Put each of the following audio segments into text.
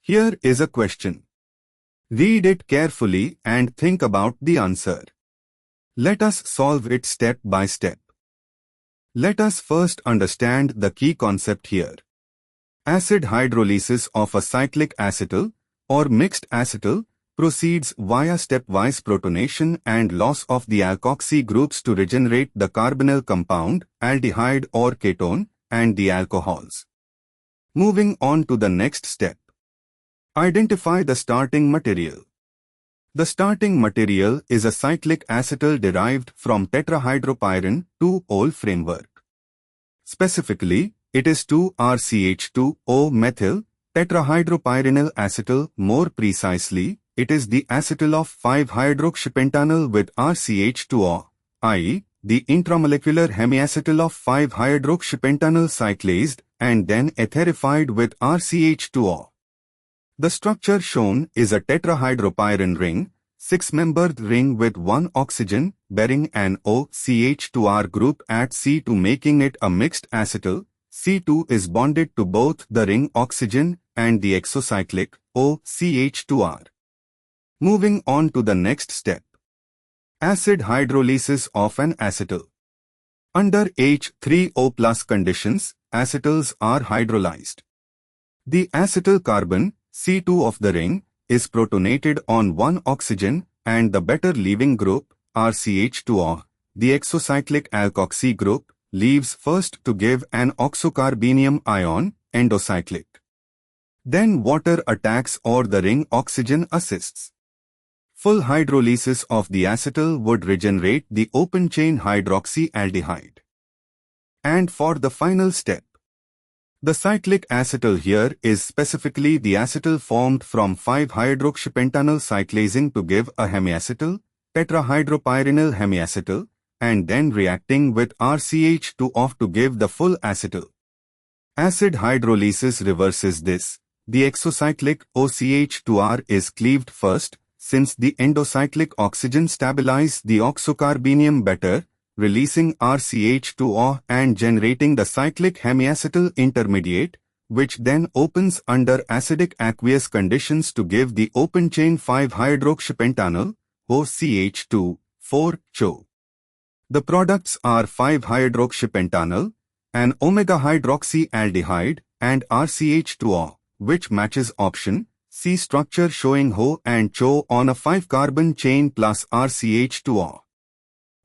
Here is a question. Read it carefully and think about the answer. Let us solve it step by step. Let us first understand the key concept here. Acid hydrolysis of a cyclic acetal or mixed acetal proceeds via stepwise protonation and loss of the alkoxy groups to regenerate the carbonyl compound, aldehyde or ketone, and the alcohols. Moving on to the next step. Identify the starting material. The starting material is a cyclic acetal derived from tetrahydropyrin 2-ol framework. Specifically, it is 2-RCH2O methyl tetrahydropyrinyl acetal. More precisely, it is the acetal of 5-hydroxypentenyl with RCH2O, i.e., the intramolecular hemiacetal of 5-hydroxypentenyl cyclazed and then esterified with RCH2O. The structure shown is a tetrahydropyrin ring, 6-membered ring with one oxygen bearing an OCH2R group at C2, making it a mixed acetal. C2 is bonded to both the ring oxygen and the exocyclic OCH2R. Moving on to the next step. Acid hydrolysis of an acetal. Under H3O+ conditions, acetals are hydrolyzed. The acetal carbon, C2 of the ring, is protonated on one oxygen and the better leaving group, RCH2O, the exocyclic alkoxy group, leaves first to give an oxocarbenium ion, endocyclic. Then water attacks or the ring oxygen assists. Full hydrolysis of the acetal would regenerate the open-chain hydroxyaldehyde. And for the final step, the cyclic acetal here is specifically the acetal formed from 5-hydroxypentenyl cyclazing to give a hemiacetal, tetrahydropyrinyl hemiacetal, and then reacting with RCH2O to give the full acetal. Acid hydrolysis reverses this. The exocyclic OCH2R is cleaved first, since the endocyclic oxygen stabilizes the oxocarbenium better, releasing RCH2O and generating the cyclic hemiacetal intermediate, which then opens under acidic aqueous conditions to give the open-chain 5-hydroxypentenyl, OCH2, 4-CHO. The products are 5-hydroxypentenyl, an omega-hydroxyaldehyde, and RCH2O, which matches option C structure showing HO and CHO on a 5-carbon chain plus RCH2O.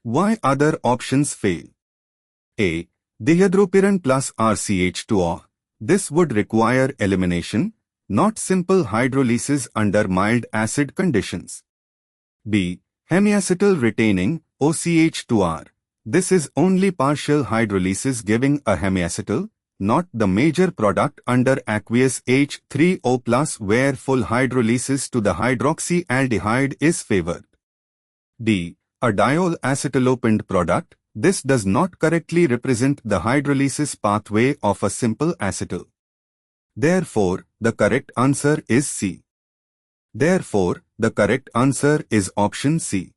Why other options fail? A. Dihydropyrin plus RCH2O. This would require elimination, not simple hydrolysis under mild acid conditions. B. Hemiacetal retaining OCH2R. This is only partial hydrolysis giving a hemiacetal, not the major product under aqueous H3O+, where full hydrolysis to the hydroxyaldehyde is favored. D. A diol acetylopened product. This does not correctly represent the hydrolysis pathway of a simple acetal. Therefore, the correct answer is C. Therefore, the correct answer is option C.